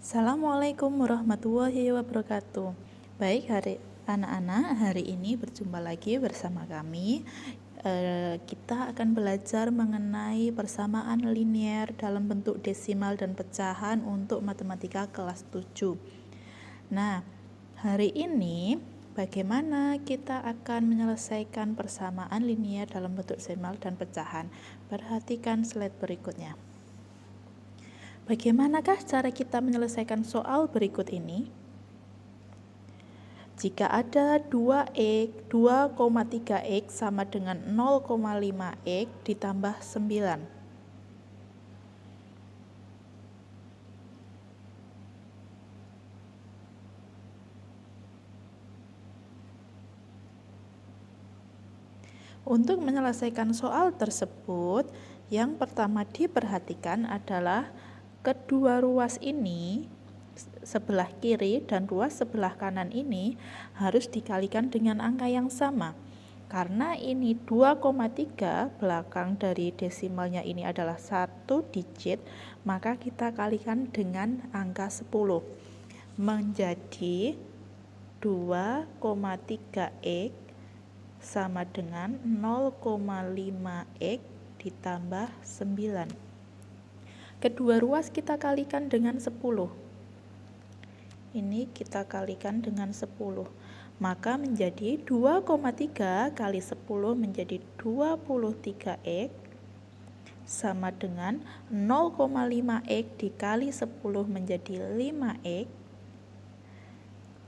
Assalamualaikum warahmatullahi wabarakatuh. Baik, anak-anak, hari ini berjumpa lagi bersama kami. Kita akan belajar mengenai persamaan linier dalam bentuk desimal dan pecahan untuk matematika kelas 7. Nah, hari ini bagaimana kita akan menyelesaikan persamaan linier dalam bentuk desimal dan pecahan? Perhatikan slide berikutnya. Bagaimanakah cara kita menyelesaikan soal berikut ini? Jika ada 2,3x sama dengan 0,5x ditambah 9. Untuk menyelesaikan soal tersebut, yang pertama diperhatikan adalah kedua ruas ini, sebelah kiri dan ruas sebelah kanan ini harus dikalikan dengan angka yang sama. Karena ini 2,3, belakang dari desimalnya ini adalah 1 digit, maka kita kalikan dengan angka 10. Menjadi 2,3x sama dengan 0,5x ditambah 9. Kedua ruas kita kalikan dengan 10. Ini kita kalikan dengan 10. Maka menjadi 2,3 kali 10 menjadi 23x sama dengan 0,5x dikali 10 menjadi 5x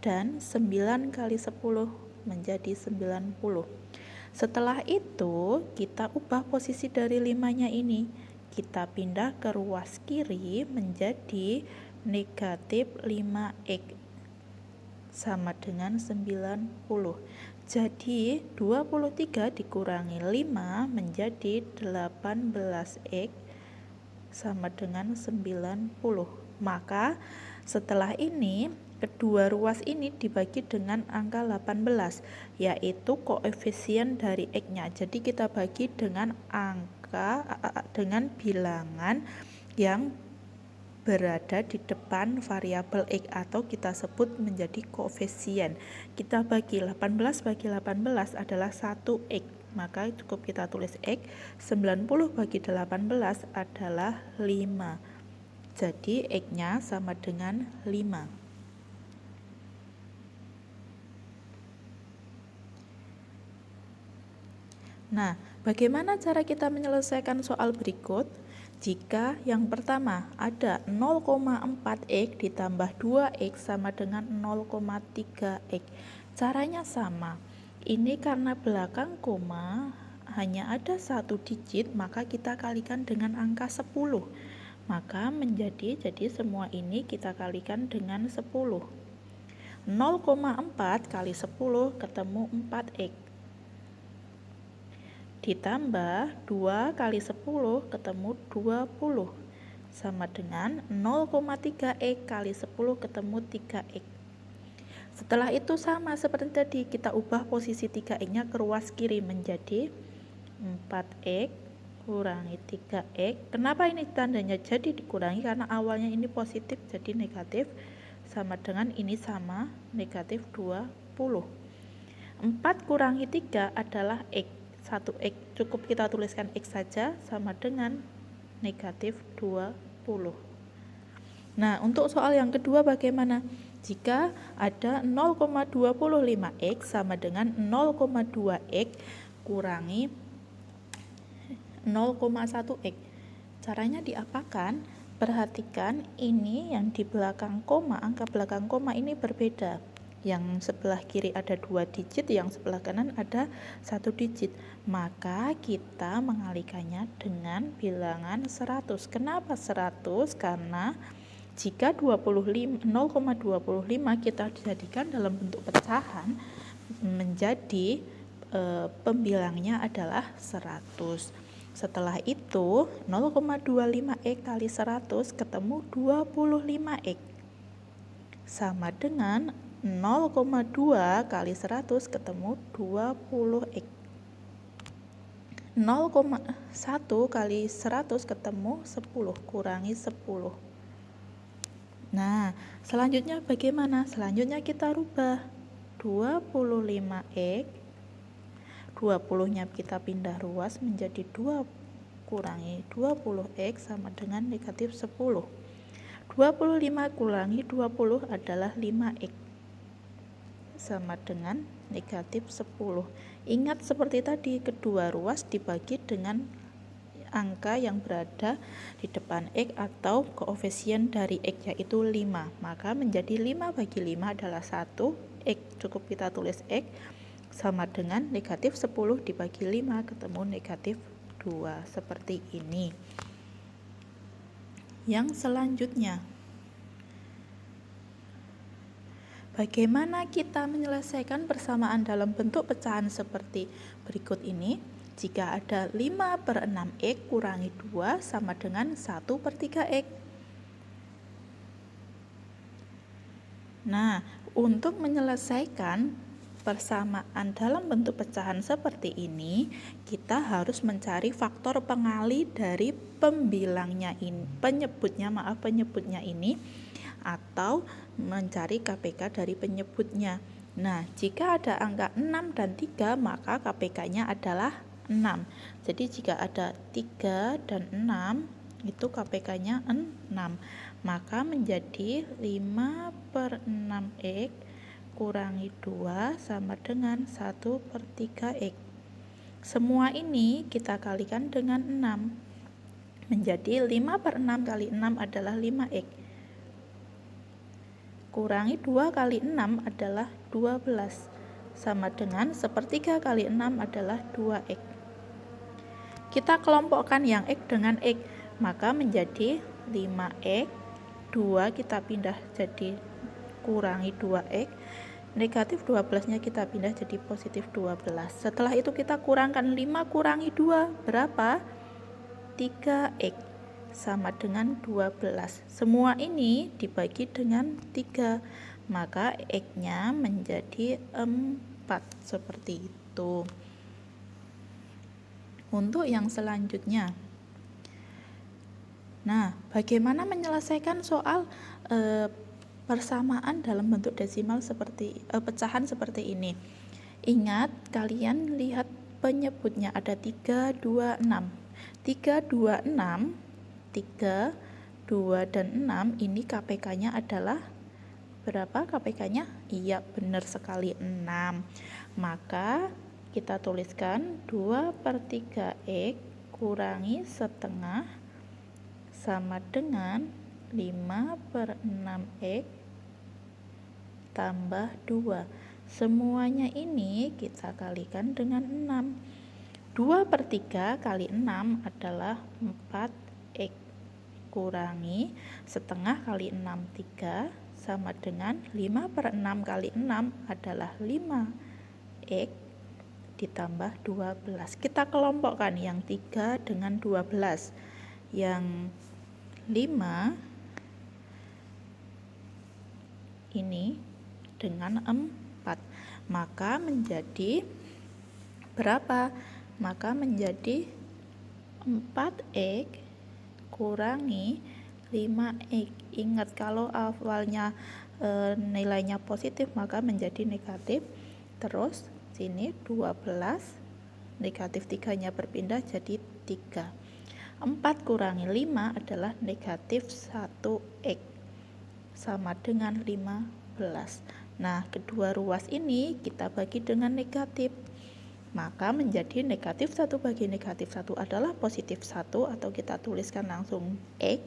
dan 9 kali 10 menjadi 90. Setelah itu kita ubah posisi dari 5-nya ini. Kita pindah ke ruas kiri menjadi negatif 5x sama dengan 90. Jadi 23 dikurangi 5 menjadi 18x sama dengan 90. Maka setelah ini kedua ruas ini dibagi dengan angka 18, yaitu koefisien dari x-nya. Jadi kita bagi dengan dengan bilangan yang berada di depan variabel x atau kita sebut menjadi koefisien. Kita bagi 18 bagi 18 adalah 1x, maka cukup kita tulis x. 90 bagi 18 adalah 5. Jadi x-nya sama dengan 5. Nah, bagaimana cara kita menyelesaikan soal berikut? Jika yang pertama ada 0,4x ditambah 2x sama dengan 0,3x. Caranya sama. Ini karena belakang koma hanya ada 1 digit, maka kita kalikan dengan angka 10. Maka jadi semua ini kita kalikan dengan 10. 0,4 kali 10 ketemu 4x. Ditambah 2 kali 10 ketemu 20 sama dengan 0,3x kali 10 ketemu 3x. Setelah itu sama seperti tadi, kita ubah posisi 3x nya ke ruas kiri menjadi 4x kurangi 3x. Kenapa ini tandanya jadi dikurangi? Karena awalnya ini positif jadi negatif, sama dengan ini sama negatif 20. 4 kurangi 3 adalah x. 1x, cukup kita tuliskan x saja, sama dengan negatif 20. Nah, untuk soal yang kedua bagaimana? Jika ada 0,25x sama dengan 0,2x kurangi 0,1x. Caranya diapakan? Perhatikan ini yang di belakang koma, angka belakang koma ini berbeda. Yang sebelah kiri ada 2 digit, yang sebelah kanan ada 1 digit. Maka kita mengalikannya dengan bilangan 100. Kenapa 100? Karena jika 0,25 kita jadikan dalam bentuk pecahan menjadi pembilangnya adalah 100. Setelah itu 0,25x kali 100 ketemu 25x sama dengan 0,2 kali 100 ketemu 20x. 0,1 kali 100 ketemu 10, kurangi 10. Nah, selanjutnya bagaimana? Selanjutnya kita rubah 25x, 20-nya kita pindah ruas menjadi 2 kurangi 20x sama dengan negatif 10. 25 kurangi 20 adalah 5x sama dengan negatif 10. Ingat seperti tadi, kedua ruas dibagi dengan angka yang berada di depan X atau koefisien dari X, yaitu 5. Maka menjadi 5 bagi 5 adalah 1. X cukup kita tulis X sama dengan negatif 10 dibagi 5 ketemu negatif 2. Seperti ini. Yang selanjutnya, bagaimana kita menyelesaikan persamaan dalam bentuk pecahan seperti berikut ini? Jika ada 5/6x kurangi 2 sama dengan 1/3x. Nah, untuk menyelesaikan persamaan dalam bentuk pecahan seperti ini, kita harus mencari faktor pengali dari penyebutnya ini, atau mencari KPK dari penyebutnya. Nah, jika ada angka 6 dan 3, maka KPK-nya adalah 6. Jadi jika ada 3 dan 6, itu KPK-nya 6. Maka menjadi 5/6x kurangi 2 sama dengan 1/3x. Semua ini kita kalikan dengan 6. Menjadi 5/6 kali 6 adalah 5x. Kurangi 2 kali 6 adalah 12. Sama dengan 1/3 kali 6 adalah 2x. Kita kelompokkan yang x dengan x. Maka menjadi 5x. 2 kita pindah jadi kurangi 2x. Negatif 12-nya kita pindah jadi positif 12. Setelah itu kita kurangkan 5 kurangi 2. Berapa? 3x sama dengan 12. Semua ini dibagi dengan 3. Maka x-nya menjadi 4. Seperti itu. Untuk yang selanjutnya. Nah, bagaimana menyelesaikan soal persamaan dalam bentuk desimal seperti pecahan seperti ini? Ingat, kalian lihat penyebutnya ada 3, 2, 6. 3, 2, 6, 3, 2, dan 6 ini KPK-nya adalah berapa KPK-nya? Iya, benar sekali 6. Maka kita tuliskan 2/3x kurangi setengah sama dengan 5/6x tambah 2. Semuanya ini kita kalikan dengan 6. 2/3 kali 6 adalah 4x kurangi setengah kali 6 3 sama dengan 5/6 kali 6 adalah 5x ditambah 12. Kita kelompokkan yang 3 dengan 12. Yang 5 ini dengan 4. Maka menjadi berapa? Maka menjadi 4x kurangi 5x. Ingat, kalau awalnya nilainya positif maka menjadi negatif. Terus sini 12, negatif 3-nya berpindah jadi 3. 4 kurangi 5 adalah negatif 1x sama dengan 15. Nah, kedua ruas ini kita bagi dengan negatif. Maka menjadi negatif 1 bagi negatif 1 adalah positif 1, atau kita tuliskan langsung x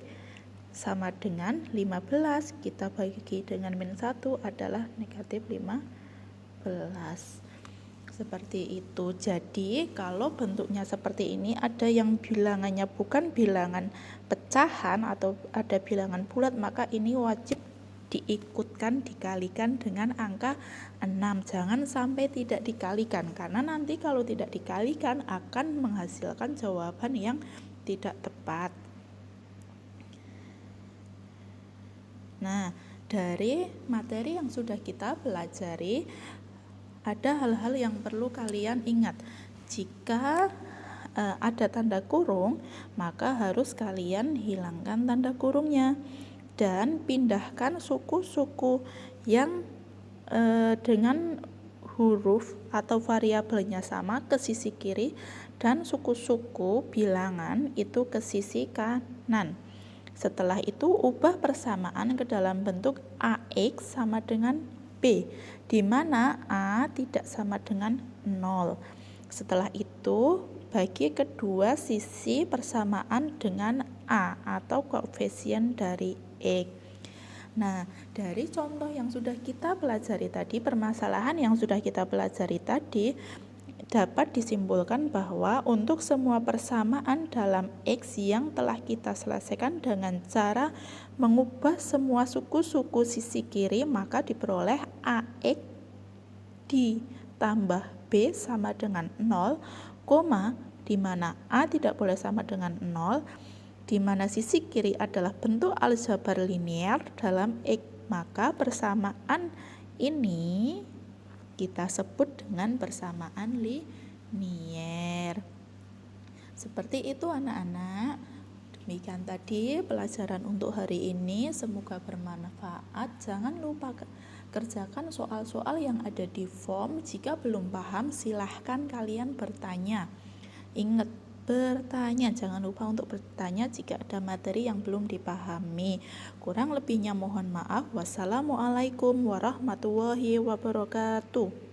sama dengan 15. Kita bagi dengan min 1 adalah negatif 15. Seperti itu. Jadi kalau bentuknya seperti ini, ada yang bilangannya bukan bilangan pecahan atau ada bilangan bulat, maka ini wajib dikalikan dengan angka 6. Jangan sampai tidak dikalikan, karena nanti kalau tidak dikalikan akan menghasilkan jawaban yang tidak tepat. Nah, dari materi yang sudah kita pelajari, ada hal-hal yang perlu kalian ingat. Jika ada tanda kurung, maka harus kalian hilangkan tanda kurungnya. dan pindahkan suku-suku yang dengan huruf atau variabelnya sama ke sisi kiri dan suku-suku bilangan itu ke sisi kanan. Setelah itu ubah persamaan ke dalam bentuk AX sama dengan B, di mana A tidak sama dengan 0. Setelah itu bagi kedua sisi persamaan dengan A atau koefisien dari X. Nah, dari contoh yang sudah kita pelajari tadi, permasalahan yang sudah kita pelajari tadi, dapat disimpulkan bahwa untuk semua persamaan dalam X yang telah kita selesaikan dengan cara mengubah semua suku-suku sisi kiri, maka diperoleh AX ditambah B sama dengan 0, di mana A tidak boleh sama dengan 0, di mana sisi kiri adalah bentuk aljabar linear dalam X, maka persamaan ini kita sebut dengan persamaan linier. Seperti itu anak-anak. Demikian tadi pelajaran untuk hari ini, semoga bermanfaat. Jangan lupa kerjakan soal-soal yang ada di form. Jika belum paham silahkan kalian bertanya. Ingat, bertanya, jangan lupa untuk bertanya jika ada materi yang belum dipahami. Kurang lebihnya mohon maaf. Wassalamualaikum warahmatullahi wabarakatuh.